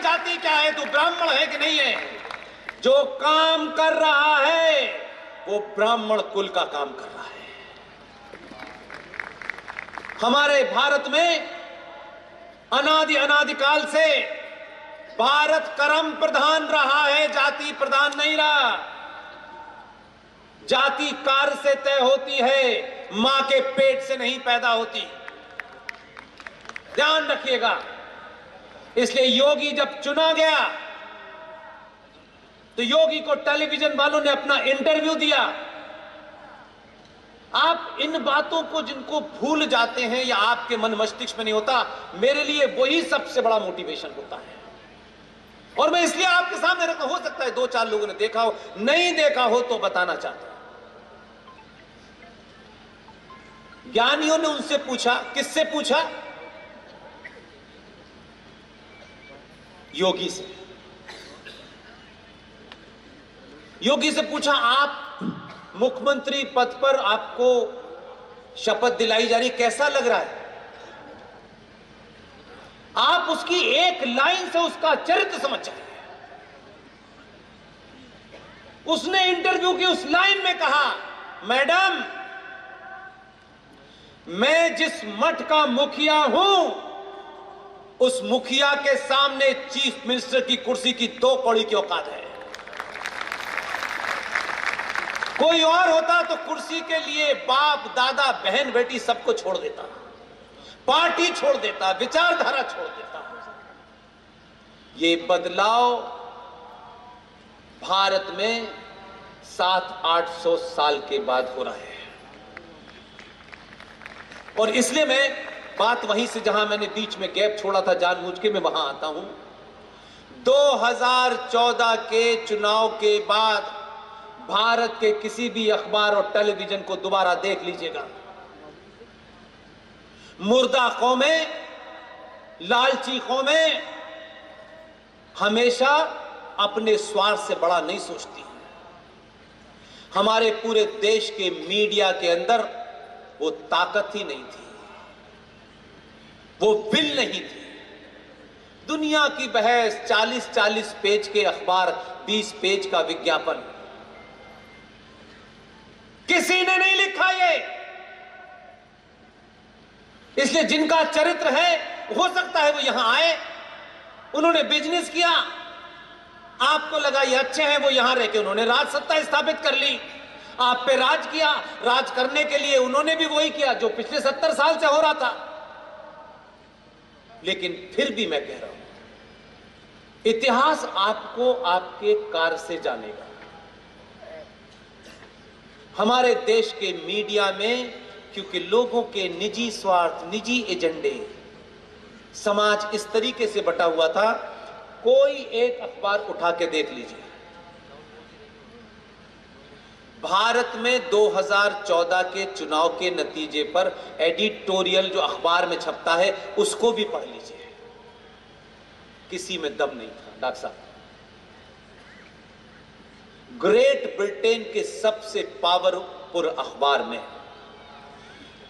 जाति क्या है, तू ब्राह्मण है कि नहीं है। जो काम कर रहा है वो ब्राह्मण कुल का काम कर रहा है। हमारे भारत में अनादिकाल से भारत कर्म प्रधान रहा है, जाति प्रधान नहीं रहा। जाति कार्य से तय होती है, मां के पेट से नहीं पैदा होती, ध्यान रखिएगा। इसलिए योगी जब चुना गया तो योगी को टेलीविजन वालों ने अपना इंटरव्यू दिया। आप इन बातों को जिनको भूल जाते हैं या आपके मन मस्तिष्क में नहीं होता, मेरे लिए वही सबसे बड़ा मोटिवेशन होता है। और मैं इसलिए आपके सामने रखा, हो सकता है 2-4 लोगों ने देखा हो, नहीं देखा हो तो बताना चाहता हूं। ज्ञानियों ने उनसे पूछा, किससे पूछा? योगी से। योगी से पूछा, आप मुख्यमंत्री पद पर आपको शपथ दिलाई जा रही, कैसा लग रहा है? आप उसकी एक लाइन से उसका चरित्र समझ जाएंगे। उसने इंटरव्यू की उस लाइन में कहा, मैडम, मैं जिस मठ का मुखिया हूं, उस मुखिया के सामने चीफ मिनिस्टर की कुर्सी की 2 कौड़ी की औकात है। कोई और होता तो कुर्सी के लिए बाप, दादा, बहन, बेटी सबको छोड़ देता, पार्टी छोड़ देता, विचारधारा छोड़ देता। ये बदलाव भारत में 700-800 साल के बाद हो रहा है। और इसलिए मैं बात वहीं से, जहां मैंने बीच में गैप छोड़ा था जानबूझ के, मैं वहां आता हूं। 2014 के चुनाव के बाद भारत के किसी भी अखबार और टेलीविजन को दोबारा देख लीजिएगा। मुर्दा कौमें, लालची कौमें हमेशा अपने स्वार्थ से बड़ा नहीं सोचती। हमारे पूरे देश के मीडिया के अंदर वो ताकत ही नहीं थी, वो विल नहीं थी। दुनिया की बहस, 40-40 पेज के अखबार, 20 पेज का विज्ञापन, किसी ने नहीं लिखा ये। इसलिए जिनका चरित्र है, हो सकता है वो यहां आए, उन्होंने बिजनेस किया, आपको लगा ये अच्छे हैं, वो यहां रह के उन्होंने राज सत्ता स्थापित कर ली, आप पे राज किया। राज करने के लिए उन्होंने भी वही किया जो पिछले 70 साल से हो रहा था। लेकिन फिर भी मैं कह रहा हूं, इतिहास आपको आपके कार्य से जानेगा। हमारे देश के मीडिया में क्योंकि लोगों के निजी स्वार्थ, निजी एजेंडे, समाज इस तरीके से बटा हुआ था। कोई एक अखबार उठा के देख लीजिए, भारत में 2014 के चुनाव के नतीजे पर एडिटोरियल जो अखबार में छपता है, उसको भी पढ़ लीजिए। किसी में दम नहीं था डॉक्टर साहब। ग्रेट ब्रिटेन के सबसे पावरफुल अखबार में,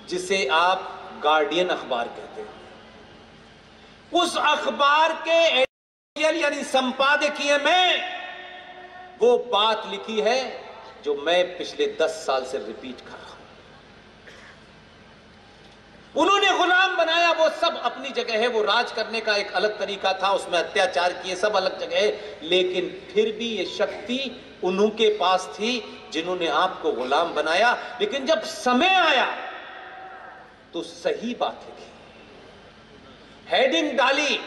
जिसे आप गार्डियन अखबार कहते हैं, उस अखबार के एडिटोरियल यानी संपादकीय में वो बात लिखी है जो मैं पिछले 10 साल से रिपीट कर रहा हूं। उन्होंने गुलाम बनाया, वो सब अपनी जगह है, वो राज करने का एक अलग तरीका था, उसमें अत्याचार किए, सब अलग जगह है। लेकिन फिर भी ये शक्ति उन्हों के पास थी जिन्होंने आपको गुलाम बनाया। लेकिन जब समय आया तो सही बात लिखी, हेडिंग डाली,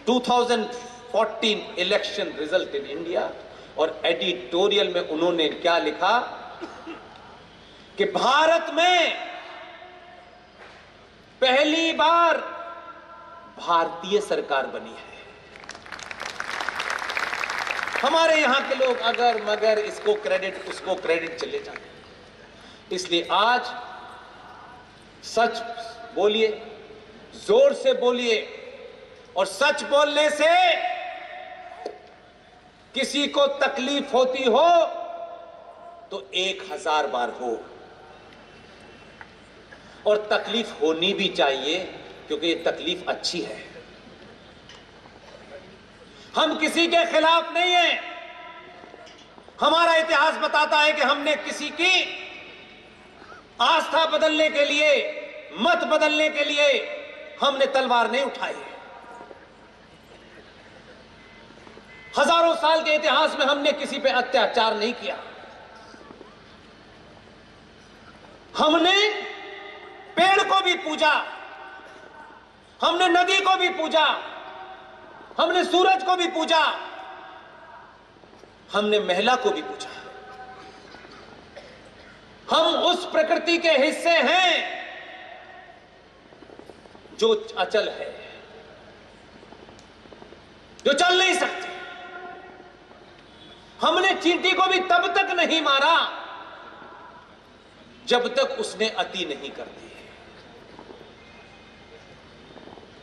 2014 इलेक्शन रिजल्ट इन इंडिया, और एडिटोरियल में उन्होंने क्या लिखा कि भारत में पहली बार भारतीय सरकार बनी है। हमारे यहां के लोग अगर मगर, इसको क्रेडिट उसको क्रेडिट चले जाते हैं। इसलिए आज सच बोलिए, जोर से बोलिए, और सच बोलने से किसी को तकलीफ होती हो तो 1000 बार हो, और तकलीफ होनी भी चाहिए, क्योंकि ये तकलीफ अच्छी है। हम किसी के खिलाफ नहीं हैं। हमारा इतिहास बताता है कि हमने किसी की आस्था बदलने के लिए, मत बदलने के लिए हमने तलवार नहीं उठाई। हजारों साल के इतिहास में हमने किसी पे अत्याचार नहीं किया। हमने पेड़ को भी पूजा, हमने नदी को भी पूजा, हमने सूरज को भी पूजा, हमने महिला को भी पूजा। हम उस प्रकृति के हिस्से हैं जो अचल है, जो चल नहीं सकती। हमने चींटी को भी तब तक नहीं मारा जब तक उसने अति नहीं कर दी।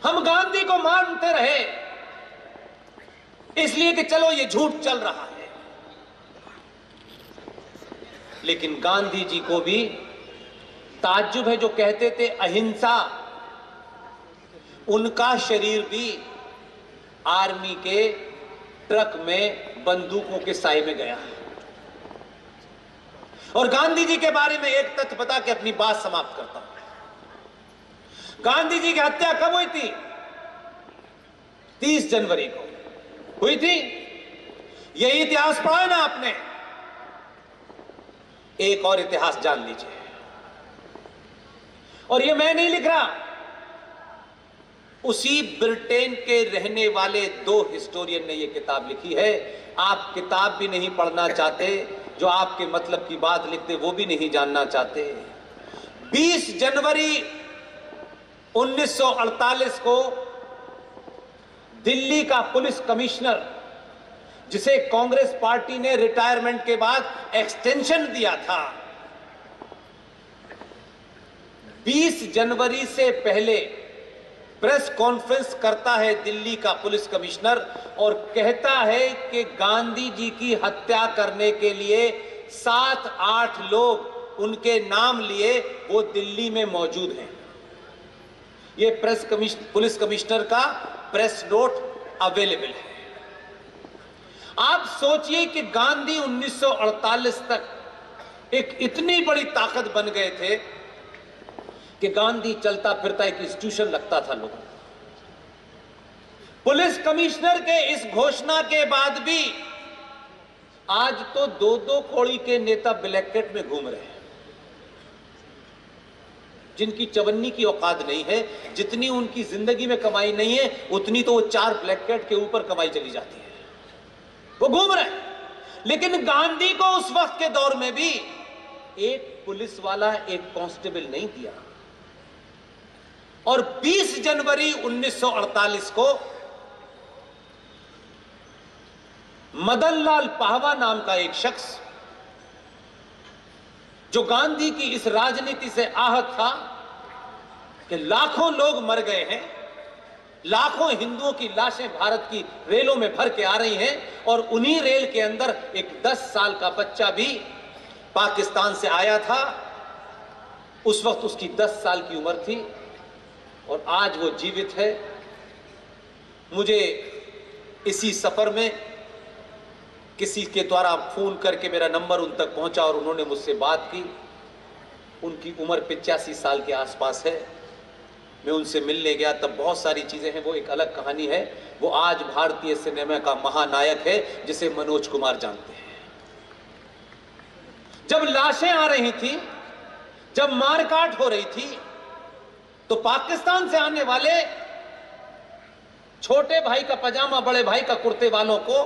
हम गांधी को मानते रहे इसलिए कि चलो ये झूठ चल रहा है, लेकिन गांधी जी को भी ताज्जुब है जो कहते थे अहिंसा। उनका शरीर भी आर्मी के ट्रक में बंदूकों के साए में गया। और गांधी जी के बारे में एक तथ्य बता के अपनी बात समाप्त करता हूं। गांधी जी की हत्या कब हुई थी? 30 जनवरी को हुई थी। यही इतिहास पढ़ा है ना आपने? एक और इतिहास जान लीजिए, और ये मैं नहीं लिख रहा, उसी ब्रिटेन के रहने वाले 2 हिस्टोरियन ने यह किताब लिखी है। आप किताब भी नहीं पढ़ना चाहते, जो आपके मतलब की बात लिखते वो भी नहीं जानना चाहते। 20 जनवरी 1948 को दिल्ली का पुलिस कमिश्नर, जिसे कांग्रेस पार्टी ने रिटायरमेंट के बाद एक्सटेंशन दिया था, 20 जनवरी से पहले प्रेस कॉन्फ्रेंस करता है दिल्ली का पुलिस कमिश्नर और कहता है कि गांधी जी की हत्या करने के लिए 7-8 लोग, उनके नाम लिए, वो दिल्ली में मौजूद हैं। ये पुलिस कमिश्नर का प्रेस नोट अवेलेबल है। आप सोचिए कि गांधी 1948 तक एक इतनी बड़ी ताकत बन गए थे कि गांधी चलता फिरता एक इंस्टीट्यूशन लगता था लोगों को। पुलिस कमिश्नर के इस घोषणा के बाद भी आज तो 2-2 कौड़ी के नेता ब्लैकेट में घूम रहे हैं, जिनकी चवन्नी की औकात नहीं है। जितनी उनकी जिंदगी में कमाई नहीं है, उतनी तो वो 4 ब्लैकेट के ऊपर कमाई चली जाती है। वो घूम रहे हैं। लेकिन गांधी को उस वक्त के दौर में भी एक पुलिस वाला, एक कांस्टेबल नहीं दिया। और 20 जनवरी 1948 को मदन लाल पाहवा नाम का एक शख्स, जो गांधी की इस राजनीति से आहत था कि लाखों लोग मर गए हैं, लाखों हिंदुओं की लाशें भारत की रेलों में भर के आ रही हैं, और उन्हीं रेल के अंदर एक 10 साल का बच्चा भी पाकिस्तान से आया था। उस वक्त उसकी 10 साल की उम्र थी और आज वो जीवित है। मुझे इसी सफर में किसी के द्वारा फोन करके मेरा नंबर उन तक पहुंचा और उन्होंने मुझसे बात की। उनकी उम्र 85 साल के आसपास है। मैं उनसे मिलने गया, तब बहुत सारी चीजें हैं, वो एक अलग कहानी है। वो आज भारतीय सिनेमा का महानायक है, जिसे मनोज कुमार जानते हैं। जब लाशें आ रही थी, जब मारकाट हो रही थी, तो पाकिस्तान से आने वाले छोटे भाई का पजामा, बड़े भाई का कुर्ते वालों को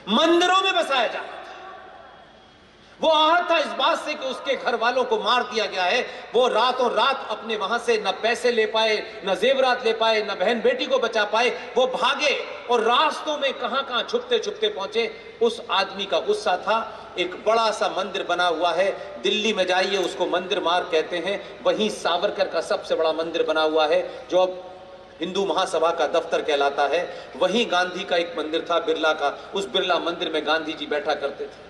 मंदिरों में बसाया जाता था। वो आहत था इस बात से कि उसके घर वालों को मार दिया गया है। वो रातों रात अपने वहां से न पैसे ले पाए, न जेवरात ले पाए, न बहन बेटी को बचा पाए। वो भागे और रास्तों में कहां कहां छुपते छुपते पहुंचे। उस आदमी का गुस्सा था। एक बड़ा सा मंदिर बना हुआ है, दिल्ली में जाइए, उसको मंदिर मार्ग कहते हैं। वहीं सावरकर का सबसे बड़ा मंदिर बना हुआ है, जो अब हिंदू महासभा का दफ्तर कहलाता है। वहीं गांधी का एक मंदिर था, बिरला का। उस बिरला मंदिर में गांधी जी बैठा करते थे।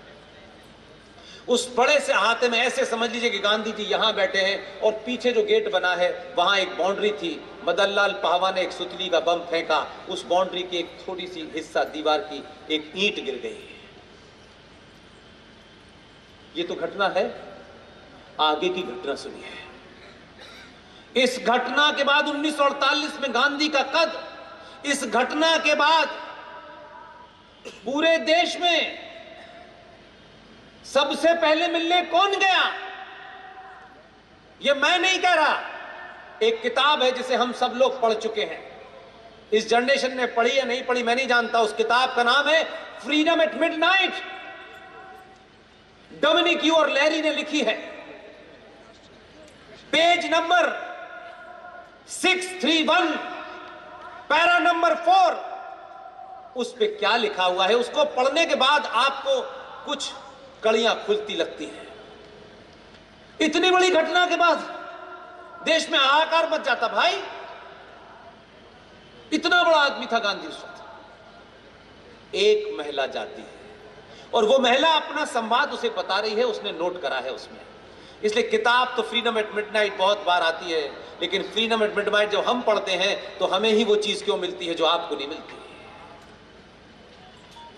उस बड़े से अहाते में ऐसे समझ लीजिए कि गांधी जी यहां बैठे हैं और पीछे जो गेट बना है वहां एक बाउंड्री थी। मदनलाल पाहवा ने एक सुतली का बम फेंका, उस बाउंड्री की एक थोड़ी सी हिस्सा दीवार की एक ईंट गिर गई। ये तो घटना है। आगे की घटना सुनिए। इस घटना के बाद 1948 में गांधी का कद, इस घटना के बाद पूरे देश में सबसे पहले मिलने कौन गया? यह मैं नहीं कह रहा, एक किताब है जिसे हम सब लोग पढ़ चुके हैं। इस जनरेशन ने पढ़ी या नहीं पढ़ी मैं नहीं जानता। उस किताब का नाम है फ्रीडम एट मिडनाइट। डोमिनिक यू और लैरी ने लिखी है। पेज नंबर 631 पैरा नंबर 4, उस पे क्या लिखा हुआ है उसको पढ़ने के बाद आपको कुछ कड़ियां खुलती लगती हैं। इतनी बड़ी घटना के बाद देश में हाहाकार मच जाता। भाई इतना बड़ा आदमी था गांधी उस वक्त। एक महिला जाती है और वो महिला अपना संवाद उसे बता रही है, उसने नोट करा है उसमें। इसलिए किताब तो फ्रीडम एट मिडनाइट बहुत बार आती है, लेकिन फ्रीडम एट मिडनाइट जब हम पढ़ते हैं तो हमें ही वो चीज क्यों मिलती है जो आपको नहीं मिलती।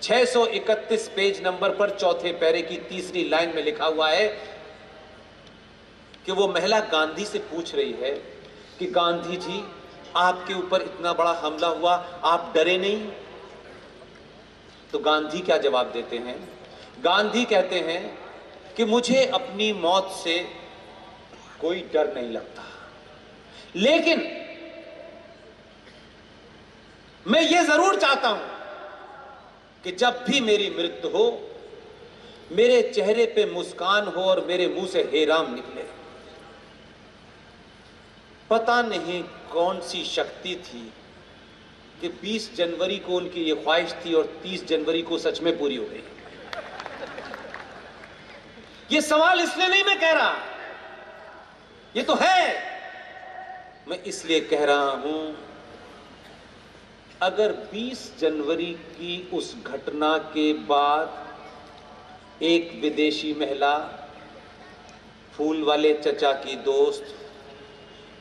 631 पेज नंबर पर चौथे पैरे की तीसरी लाइन में लिखा हुआ है कि वो महिला गांधी से पूछ रही है कि गांधी जी आपके ऊपर इतना बड़ा हमला हुआ, आप डरे नहीं? तो गांधी क्या जवाब देते हैं? गांधी कहते हैं कि मुझे अपनी मौत से कोई डर नहीं लगता, लेकिन मैं ये जरूर चाहता हूं कि जब भी मेरी मृत्यु हो मेरे चेहरे पे मुस्कान हो और मेरे मुंह से हे राम निकले। पता नहीं कौन सी शक्ति थी कि 20 जनवरी को उनकी ये ख्वाहिश थी और 30 जनवरी को सच में पूरी हो गई। ये सवाल इसलिए नहीं मैं कह रहा, ये तो है। मैं इसलिए कह रहा हूं अगर 20 जनवरी की उस घटना के बाद एक विदेशी महिला, फूल वाले चचा की दोस्त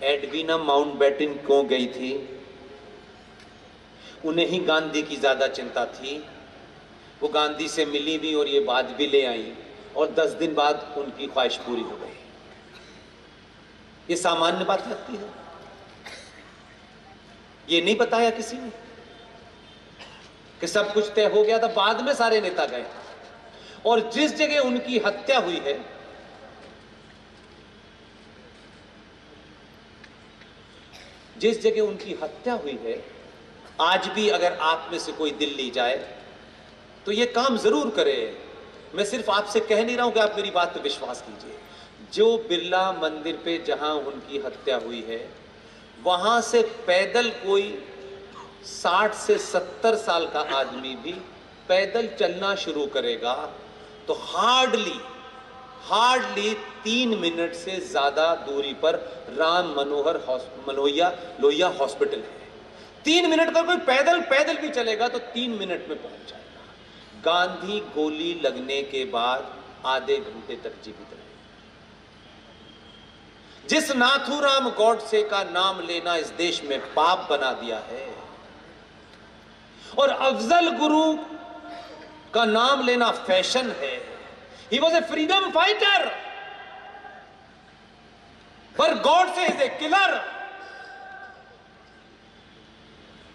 एडवीना माउंटबेटन को गई थी, उन्हें ही गांधी की ज्यादा चिंता थी। वो गांधी से मिली भी और ये बात भी ले आई और 10 दिन बाद उनकी ख्वाहिश पूरी हो गई। ये सामान्य बात लगती है? ये नहीं बताया किसी ने कि सब कुछ तय हो गया था। बाद में सारे नेता गए और जिस जगह उनकी हत्या हुई है, जिस जगह उनकी हत्या हुई है, आज भी अगर आप में से कोई दिल्ली जाए तो ये काम जरूर करे। मैं सिर्फ आपसे कह नहीं रहा हूं कि आप मेरी बात पे विश्वास कीजिए। जो बिरला मंदिर पे जहां उनकी हत्या हुई है, वहां से पैदल कोई 60 से 70 साल का आदमी भी पैदल चलना शुरू करेगा तो हार्डली 3 मिनट से ज्यादा दूरी पर राम मनोहर लोहिया हॉस्पिटल है। 3 मिनट का कोई पैदल भी चलेगा तो 3 मिनट में पहुंच जाएगा। गांधी गोली लगने के बाद आधे घंटे तक जीवित रहे। जिस नाथूराम गॉडसे का नाम लेना इस देश में पाप बना दिया है और अफजल गुरु का नाम लेना फैशन है। He was a freedom fighter, but Godse is a killer.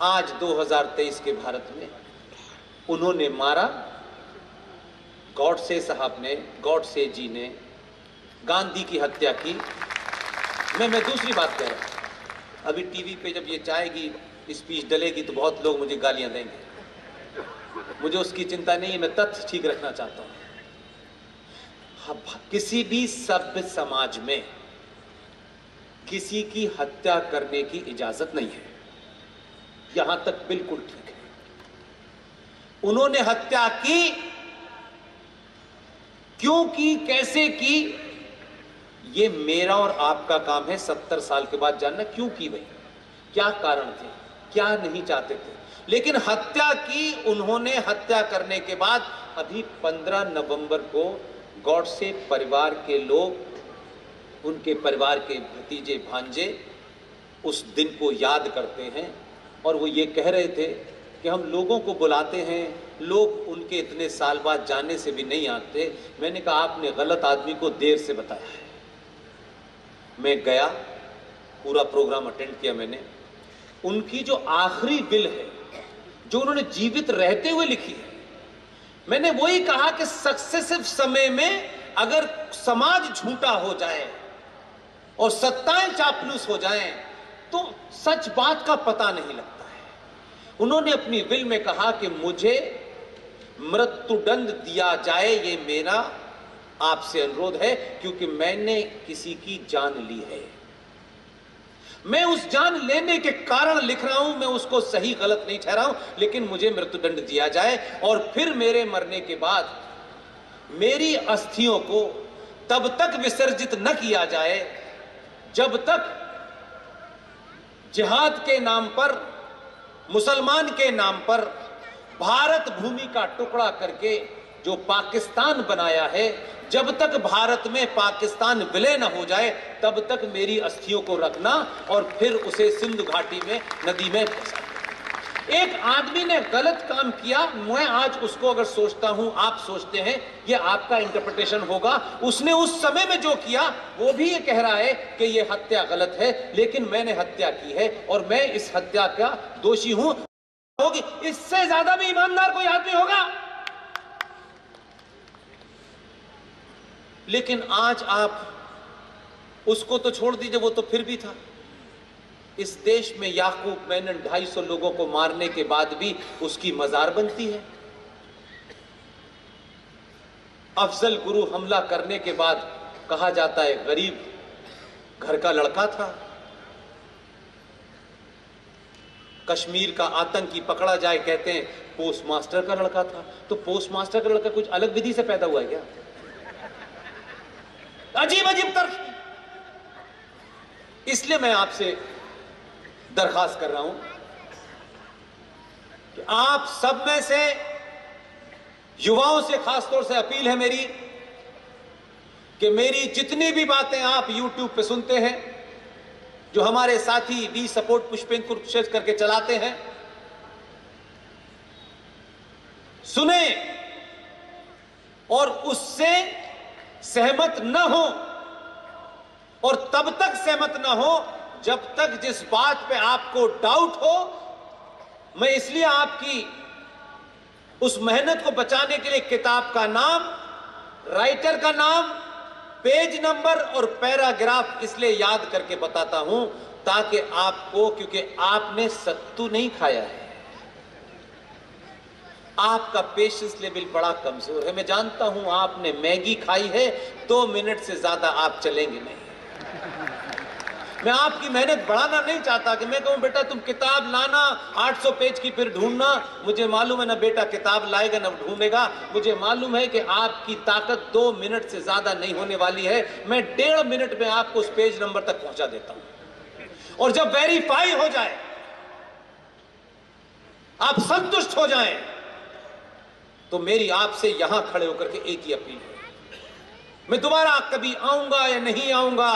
आज 2023 के भारत में उन्होंने मारा, गॉडसे साहब ने, गॉडसे जी ने गांधी की हत्या की। मैं दूसरी बात कह रहा हूं। अभी टीवी पे जब ये जाएगी, स्पीच डलेगी तो बहुत लोग मुझे गालियां देंगे। मुझे उसकी चिंता नहीं है, मैं तथ्य ठीक रखना चाहता हूं। किसी भी सभ्य समाज में किसी की हत्या करने की इजाजत नहीं है, यहां तक बिल्कुल ठीक है। उन्होंने हत्या की, क्यों की, कैसे की, ये मेरा और आपका काम है 70 साल के बाद जानना क्यों की भाई, क्या कारण थे, क्या नहीं चाहते थे। लेकिन हत्या की उन्होंने। हत्या करने के बाद अभी 15 नवंबर को गॉडसे परिवार के लोग, उनके परिवार के भतीजे भांजे उस दिन को याद करते हैं और वो ये कह रहे थे कि हम लोगों को बुलाते हैं, लोग उनके इतने साल बाद जाने से भी नहीं आते। मैंने कहा आपने गलत आदमी को देर से बताया है। मैं गया, पूरा प्रोग्राम अटेंड किया मैंने। उनकी जो आखिरी विल है, जो उन्होंने जीवित रहते हुए लिखी है, मैंने वही कहा कि सक्सेसिव समय में अगर समाज झूठा हो जाए और सत्ताएं चापलूस हो जाएं तो सच बात का पता नहीं लगता है। उन्होंने अपनी विल में कहा कि मुझे मृत्युदंड दिया जाए, ये मेरा आपसे अनुरोध है, क्योंकि मैंने किसी की जान ली है। मैं उस जान लेने के कारण लिख रहा हूं, मैं उसको सही गलत नहीं ठहरा हूं, लेकिन मुझे मृत्युदंड दिया जाए और फिर मेरे मरने के बाद मेरी अस्थियों को तब तक विसर्जित न किया जाए जब तक जिहाद के नाम पर, मुसलमान के नाम पर भारत भूमि का टुकड़ा करके जो पाकिस्तान बनाया है, जब तक भारत में पाकिस्तान विलय न हो जाए तब तक मेरी अस्थियों को रखना और फिर उसे सिंधु घाटी में नदी में फंसा। एक आदमी ने गलत काम किया, मैं आज उसको अगर सोचता हूं, आप सोचते हैं, ये आपका इंटरप्रिटेशन होगा। उसने उस समय में जो किया वो भी ये कह रहा है कि ये हत्या गलत है, लेकिन मैंने हत्या की है और मैं इस हत्या का दोषी हूं। होगी इससे ज्यादा भी ईमानदार कोई आदमी होगा? लेकिन आज आप उसको तो छोड़ दीजिए, वो तो फिर भी था। इस देश में याकूब मेनन 250 लोगों को मारने के बाद भी उसकी मजार बनती है। अफजल गुरु हमला करने के बाद कहा जाता है गरीब घर का लड़का था। कश्मीर का आतंकी पकड़ा जाए, कहते हैं पोस्ट मास्टर का लड़का था। तो पोस्ट मास्टर का लड़का कुछ अलग विधि से पैदा हुआ है क्या? अजीब अजीब तर्क। इसलिए मैं आपसे दरखास्त कर रहा हूं कि आप सब में से, युवाओं से खासतौर से अपील है मेरी कि मेरी जितनी भी बातें आप YouTube पे सुनते हैं, जो हमारे साथी वी सपोर्ट पुष्पेंद्र कुरुक्षेत्र करके चलाते हैं, सुने और उससे सहमत न हो, और तब तक सहमत न हो जब तक जिस बात पे आपको डाउट हो। मैं इसलिए आपकी उस मेहनत को बचाने के लिए किताब का नाम, राइटर का नाम, पेज नंबर और पैराग्राफ इसलिए याद करके बताता हूं ताकि आपको, क्योंकि आपने सत्तू नहीं खाया है, आपका पेशेंस लेवल बड़ा कमजोर है। मैं जानता हूं आपने मैगी खाई है, 2 मिनट से ज्यादा आप चलेंगे नहीं। मैं आपकी मेहनत बढ़ाना नहीं चाहता कि मैं कहूं बेटा तुम किताब लाना 800 पेज की फिर ढूंढना। मुझे मालूम है ना बेटा किताब लाएगा ना ढूंढेगा। मुझे मालूम है कि आपकी ताकत 2 मिनट से ज्यादा नहीं होने वाली है। मैं 1.5 मिनट में आपको उस पेज नंबर तक पहुंचा देता हूं, और जब वेरीफाई हो जाए, आप संतुष्ट हो जाएं, तो मेरी आपसे यहां खड़े होकर के एक ही अपील है। मैं दोबारा कभी आऊंगा या नहीं आऊंगा,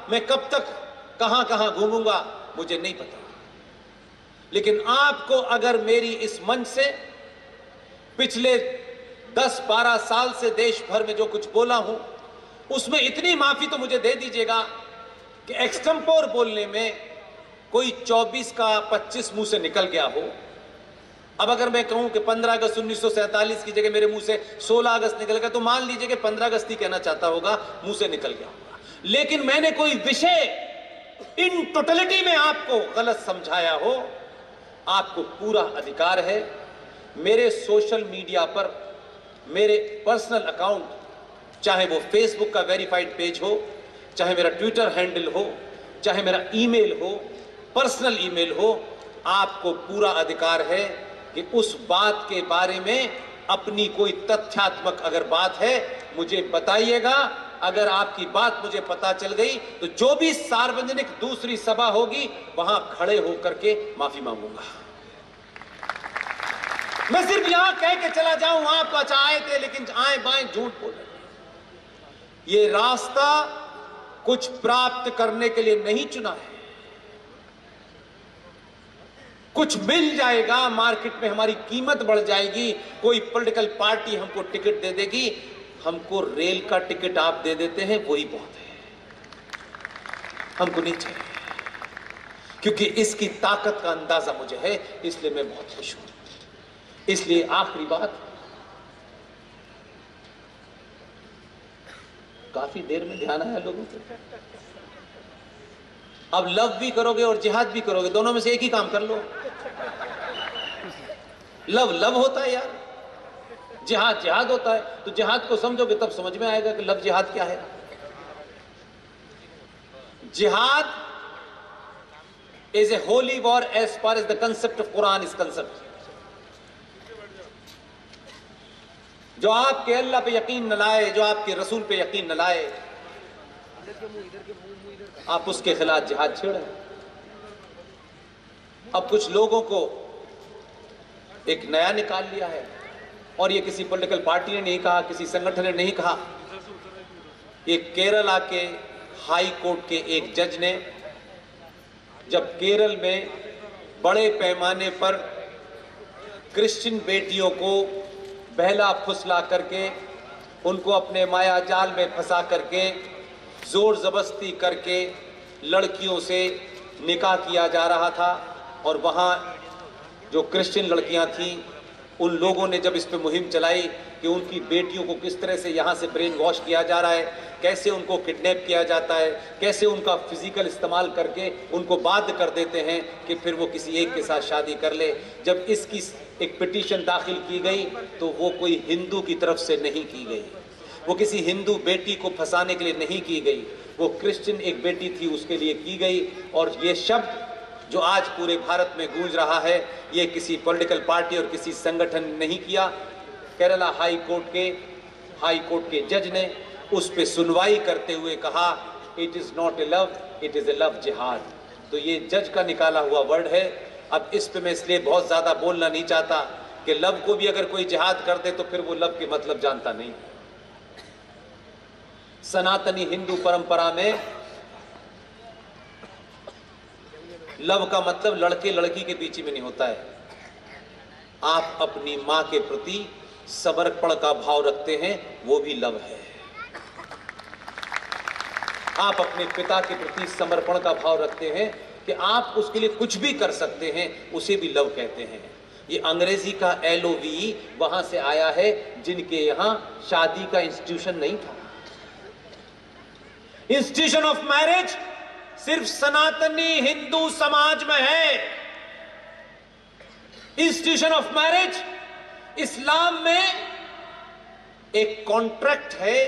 मैं कब तक कहां कहां घूमूंगा मुझे नहीं पता, लेकिन आपको अगर मेरी इस मंच से पिछले 10-12 साल से देश भर में जो कुछ बोला हूं उसमें इतनी माफी तो मुझे दे दीजिएगा कि एक्सटेम्पोर बोलने में कोई 24 का 25 मुंह से निकल गया हो। अब अगर मैं कहूं कि 15 अगस्त 1947 की जगह मेरे मुंह से 16 अगस्त निकल गया, तो मान लीजिए कि 15 अगस्त ही कहना चाहता होगा, मुंह से निकल गया होगा। लेकिन मैंने कोई विषय इन टोटलिटी में आपको गलत समझाया हो, आपको पूरा अधिकार है। मेरे सोशल मीडिया पर मेरे पर्सनल अकाउंट, चाहे वो फेसबुक का वेरीफाइड पेज हो, चाहे मेरा ट्विटर हैंडल हो, चाहे मेरा ईमेल हो, पर्सनल ईमेल हो, आपको पूरा अधिकार है कि उस बात के बारे में अपनी कोई तथ्यात्मक अगर बात है मुझे बताइएगा। अगर आपकी बात मुझे पता चल गई तो जो भी सार्वजनिक दूसरी सभा होगी वहां खड़े होकर के माफी मांगूंगा। मैं सिर्फ यहां कह के चला जाऊं आप तो अच्छा आए थे, लेकिन आए बाएं झूठ बोल रहे। ये रास्ता कुछ प्राप्त करने के लिए नहीं चुना है। कुछ मिल जाएगा, मार्केट में हमारी कीमत बढ़ जाएगी, कोई पॉलिटिकल पार्टी हमको टिकट दे देगी, हमको रेल का टिकट आप दे देते हैं वही बहुत है, हमको नहीं चाहिए। क्योंकि इसकी ताकत का अंदाजा मुझे है, इसलिए मैं बहुत खुश हूं। इसलिए आखिरी बात, काफी देर में ध्यान आया लोगों को। अब लव भी करोगे और जिहाद भी करोगे, दोनों में से एक ही काम कर लो। लव लव होता है यार, जिहाद जिहाद होता है। तो जिहाद को समझोगे तब समझ में आएगा कि लव जिहाद क्या है। जिहाद is a holy war as far as the concept of Quran is concept. जो आपके अल्लाह पे यकीन न लाए, जो आपके रसूल पे यकीन न लाए, आप उसके खिलाफ जिहाद छेड़े। अब कुछ लोगों को एक नया निकाल लिया है, और ये किसी पॉलिटिकल पार्टी ने नहीं कहा, किसी संगठन ने नहीं कहा, ये केरला के हाई कोर्ट के एक जज ने, जब केरल में बड़े पैमाने पर क्रिश्चियन बेटियों को बहला फुसला करके, उनको अपने माया जाल में फंसा करके, जोर जबरदस्ती करके लड़कियों से निकाह किया जा रहा था, और वहाँ जो क्रिश्चियन लड़कियाँ थीं, उन लोगों ने जब इस पे मुहिम चलाई कि उनकी बेटियों को किस तरह से यहाँ से ब्रेन वॉश किया जा रहा है, कैसे उनको किडनैप किया जाता है, कैसे उनका फिजिकल इस्तेमाल करके उनको बाध्य कर देते हैं कि फिर वो किसी एक के साथ शादी कर ले। जब इसकी एक पिटीशन दाखिल की गई तो वो कोई हिंदू की तरफ से नहीं की गई, वो किसी हिंदू बेटी को फंसाने के लिए नहीं की गई, वो क्रिश्चियन एक बेटी थी उसके लिए की गई। और ये शब्द जो आज पूरे भारत में गूंज रहा है, ये किसी पॉलिटिकल पार्टी और किसी संगठन ने नहीं किया। केरला हाई कोर्ट के जज ने उस पे सुनवाई करते हुए कहा, it is not a love, it is a love जिहाद। तो ये जज का निकाला हुआ वर्ड है। अब इस पे मैं इसलिए बहुत ज्यादा बोलना नहीं चाहता कि लव को भी अगर कोई जिहाद कर दे तो फिर वो लव के मतलब जानता नहीं। सनातनी हिंदू परंपरा में लव का मतलब लड़के लड़की के बीच में नहीं होता है। आप अपनी मां के प्रति समर्पण का भाव रखते हैं, वो भी लव है। आप अपने पिता के प्रति समर्पण का भाव रखते हैं कि आप उसके लिए कुछ भी कर सकते हैं, उसे भी लव कहते हैं। ये अंग्रेजी का LOV वहां से आया है, जिनके यहां शादी का इंस्टीट्यूशन नहीं था। इंस्टीट्यूशन ऑफ मैरिज सिर्फ सनातनी हिंदू समाज में है। इंस्टीट्यूशन ऑफ मैरिज इस्लाम में एक कॉन्ट्रैक्ट है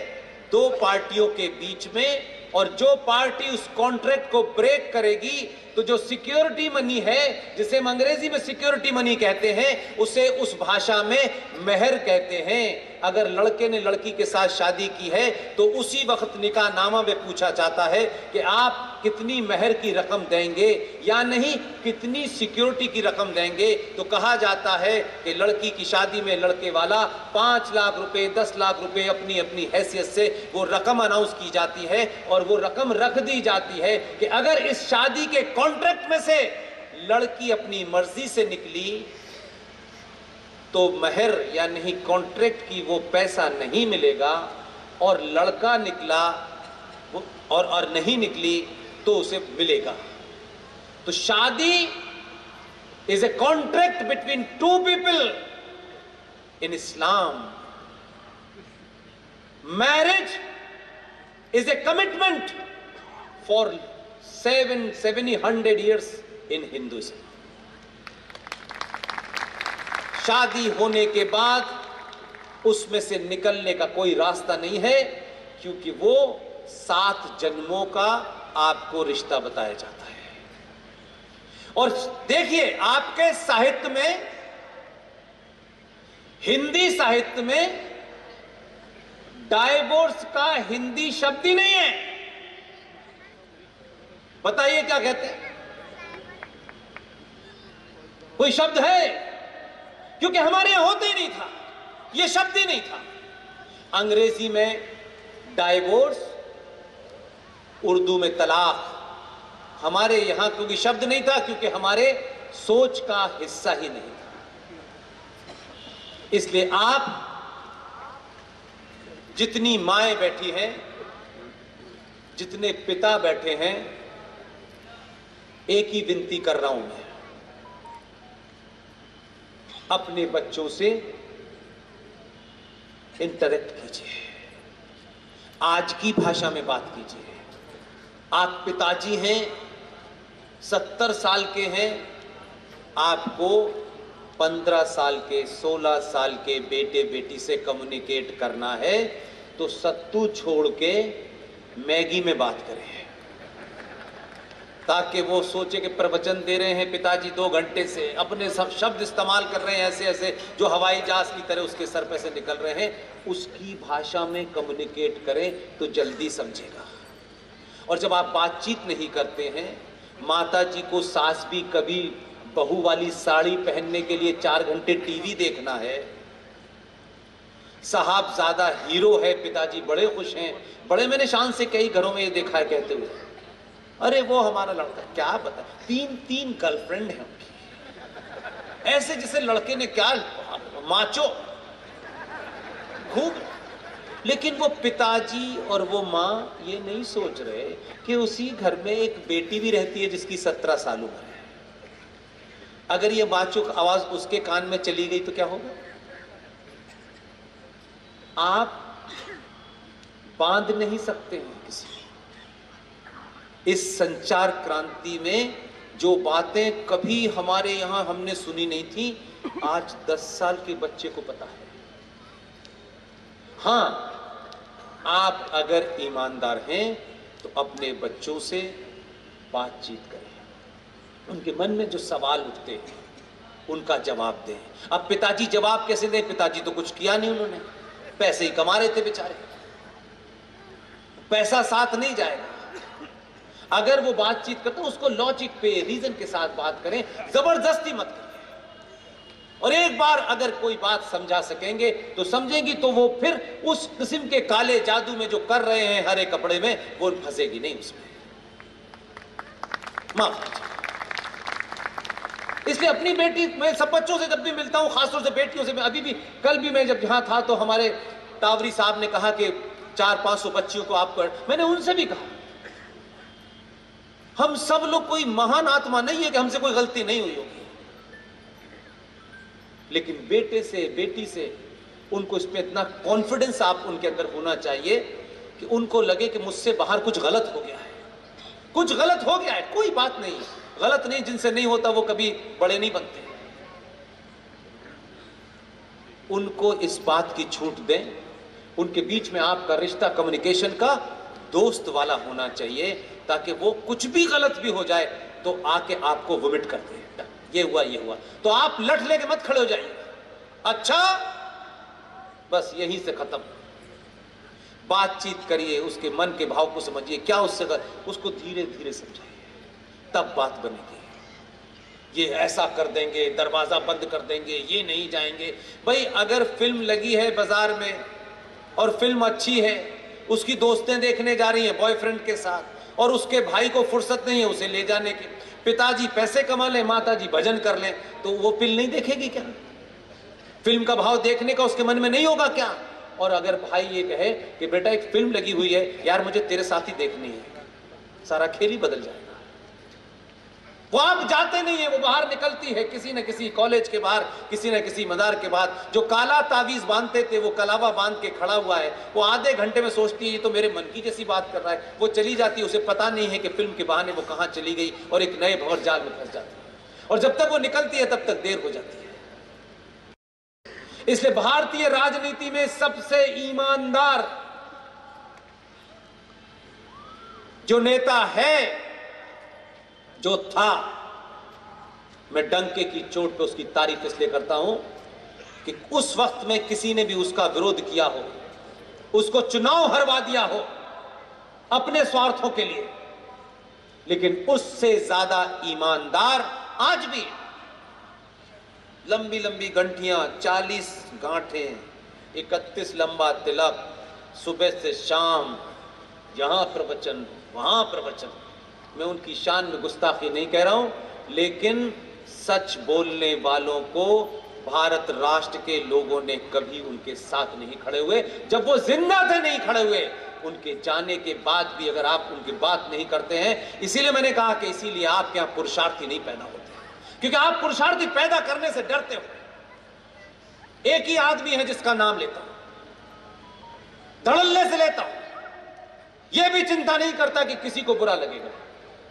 दो पार्टियों के बीच में, और जो पार्टी उस कॉन्ट्रैक्ट को ब्रेक करेगी तो जो सिक्योरिटी मनी है, जिसे हम अंग्रेजी में सिक्योरिटी मनी कहते हैं, उसे उस भाषा में मेहर कहते हैं। अगर लड़के ने लड़की के साथ शादी की है तो उसी वक्त निकाह नामा में पूछा जाता है कि आप कितनी मेहर की रकम देंगे या नहीं, कितनी सिक्योरिटी की रकम देंगे। तो कहा जाता है कि लड़की की शादी में लड़के वाला 5 लाख रुपए 10 लाख रुपए अपनी अपनी हैसियत से वो रकम अनाउंस की जाती है, और वो रकम रख दी जाती है कि अगर इस शादी के कॉन्ट्रैक्ट में से लड़की अपनी मर्जी से निकली तो महर या नहीं कॉन्ट्रैक्ट की वो पैसा नहीं मिलेगा, और लड़का निकला और नहीं निकली तो उसे मिलेगा। तो शादी is a contract between two people in Islam. Marriage is a commitment for 700 years in Hinduism. शादी होने के बाद उसमें से निकलने का कोई रास्ता नहीं है, क्योंकि वो 7 जन्मों का आपको रिश्ता बताया जाता है। और देखिए, आपके साहित्य में, हिंदी साहित्य में डाइवोर्स का हिंदी शब्द ही नहीं है। बताइए क्या कहते हैं? कोई शब्द है? क्योंकि हमारे यहां होता ही नहीं था, यह शब्द ही नहीं था। अंग्रेजी में डाइवोर्स, उर्दू में तलाक, हमारे यहां क्योंकि शब्द नहीं था, क्योंकि हमारे सोच का हिस्सा ही नहीं था। इसलिए आप जितनी माएं बैठी हैं, जितने पिता बैठे हैं, एक ही विनती कर रहा हूं मैं, अपने बच्चों से इंटरेक्ट कीजिए, आज की भाषा में बात कीजिए। आप पिताजी हैं, 70 साल के हैं, आपको 15 साल के, 16 साल के बेटे बेटी से कम्युनिकेट करना है, तो सत्तू छोड़ के मैगी में बात करें, ताकि वो सोचे कि प्रवचन दे रहे हैं पिताजी 2 घंटे से, अपने सब शब्द इस्तेमाल कर रहे हैं ऐसे ऐसे जो हवाई जहाज की तरह उसके सर पे से निकल रहे हैं, उसकी भाषा में कम्युनिकेट करें तो जल्दी समझेगा। और जब आप बातचीत नहीं करते हैं, माता जी को सास भी कभी बहू वाली साड़ी पहनने के लिए 4 घंटे टीवी देखना है, साहब ज्यादा हीरो है, पिताजी बड़े खुश हैं, बड़े मैंने शान से कई घरों में ये देखा है कहते हुए, अरे वो हमारा लड़का, क्या बता 3 गर्लफ्रेंड है उनकी, ऐसे जैसे लड़के ने क्या माचो खूब। लेकिन वो पिताजी और वो माँ ये नहीं सोच रहे कि उसी घर में एक बेटी भी रहती है जिसकी 17 साल उम्र है। अगर ये माचो आवाज उसके कान में चली गई तो क्या होगा? आप बांध नहीं सकते हैं किसी। इस संचार क्रांति में जो बातें कभी हमारे यहां हमने सुनी नहीं थी, आज 10 साल के बच्चे को पता है। हां, आप अगर ईमानदार हैं तो अपने बच्चों से बातचीत करें, उनके मन में जो सवाल उठते हैं उनका जवाब दें। अब पिताजी जवाब कैसे दें? पिताजी तो कुछ किया नहीं, उन्होंने पैसे ही कमा रहे थे बेचारे, पैसा साथ नहीं जाएगा। अगर वो बातचीत करते हैं उसको लॉजिक पे, रीजन के साथ बात करें, जबरदस्ती मत करें। और एक बार अगर कोई बात समझा सकेंगे तो समझेंगी, तो वो फिर उस किस्म के काले जादू में जो कर रहे हैं हरे कपड़े में, वो फंसेगी नहीं उसमें। माफ कीजिए। इसलिए अपनी बेटी, मैं सब बच्चों से जब भी मिलता हूं, खासतौर से बेटियों से, मैं अभी भी, कल भी मैं जब यहां था तो हमारे टावरी साहब ने कहा कि 400-500 बच्चियों को आप कर, मैंने उनसे भी कहा हम सब लोग कोई महान आत्मा नहीं है कि हमसे कोई गलती नहीं हुई होगी, लेकिन बेटे से बेटी से उनको इस पे इतना कॉन्फिडेंस आप उनके अंदर होना चाहिए कि उनको लगे कि मुझसे बाहर कुछ गलत हो गया है, कुछ गलत हो गया है। कोई बात नहीं, गलत नहीं, जिनसे नहीं होता वो कभी बड़े नहीं बनते। उनको इस बात की छूट दें, उनके बीच में आपका रिश्ता कम्युनिकेशन का दोस्त वाला होना चाहिए, ताकि वो कुछ भी गलत भी हो जाए तो आके आपको वोमिट कर दे, ये हुआ, तो आप लठ लेके मत खड़े हो जाइए, अच्छा बस यहीं से खत्म। बातचीत करिए, उसके मन के भाव को समझिए, क्या उससे उसको धीरे धीरे समझाइए, तब बात बनेगी। ये ऐसा कर देंगे, दरवाजा बंद कर देंगे, ये नहीं जाएंगे। भाई अगर फिल्म लगी है बाजार में और फिल्म अच्छी है, उसकी दोस्तें देखने जा रही हैं बॉयफ्रेंड के साथ, और उसके भाई को फुर्सत नहीं है उसे ले जाने की, पिताजी पैसे कमा लें, माताजी भजन कर लें, तो वो फिल्म नहीं देखेगी क्या? फिल्म का भाव देखने का उसके मन में नहीं होगा क्या? और अगर भाई ये कहे कि बेटा एक फिल्म लगी हुई है यार, मुझे तेरे साथ ही देखनी है, सारा खेल ही बदल जाएगा। वो आप जाते नहीं है, वो बाहर निकलती है किसी न किसी कॉलेज के बाहर, किसी न किसी मदार के बाद। जो काला तावीज बांधते थे वो कलावा बांध के खड़ा हुआ है, वो आधे घंटे में सोचती है ये तो मेरे मन की जैसी बात कर रहा है, वो चली जाती है, उसे पता नहीं है कि फिल्म के बहाने वो कहां चली गई और एक नए भंवर जाल में फंस जाती है, और जब तक वो निकलती है तब तक देर हो जाती है। इसलिए भारतीय राजनीति में सबसे ईमानदार जो नेता है, जो था, मैं डंके की चोट पे उसकी तारीफ इसलिए करता हूं कि उस वक्त में किसी ने भी उसका विरोध किया हो, उसको चुनाव हरवा दिया हो अपने स्वार्थों के लिए, लेकिन उससे ज्यादा ईमानदार आज भी लंबी लंबी गंठियां, 40 गांठें, 31 लंबा तिलक, सुबह से शाम यहां प्रवचन वहां प्रवचन। मैं उनकी शान में गुस्ताखी नहीं कह रहा हूं, लेकिन सच बोलने वालों को भारत राष्ट्र के लोगों ने कभी उनके साथ नहीं खड़े हुए। जब वो जिंदा थे नहीं खड़े हुए, उनके जाने के बाद भी अगर आप उनकी बात नहीं करते हैं। इसीलिए मैंने कहा कि इसीलिए आपके यहां पुरुषार्थी नहीं पैदा होते, क्योंकि आप पुरुषार्थी पैदा करने से डरते हो। एक ही आदमी है जिसका नाम लेता हूं, धड़ल्ले से लेता हूं, यह भी चिंता नहीं करता कि किसी को बुरा लगेगा।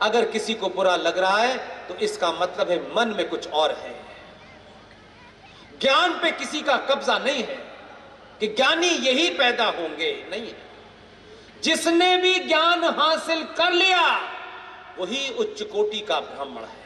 अगर किसी को बुरा लग रहा है तो इसका मतलब है मन में कुछ और है। ज्ञान पे किसी का कब्जा नहीं है कि ज्ञानी यही पैदा होंगे, नहीं है। जिसने भी ज्ञान हासिल कर लिया वही उच्च कोटि का ब्राह्मण है।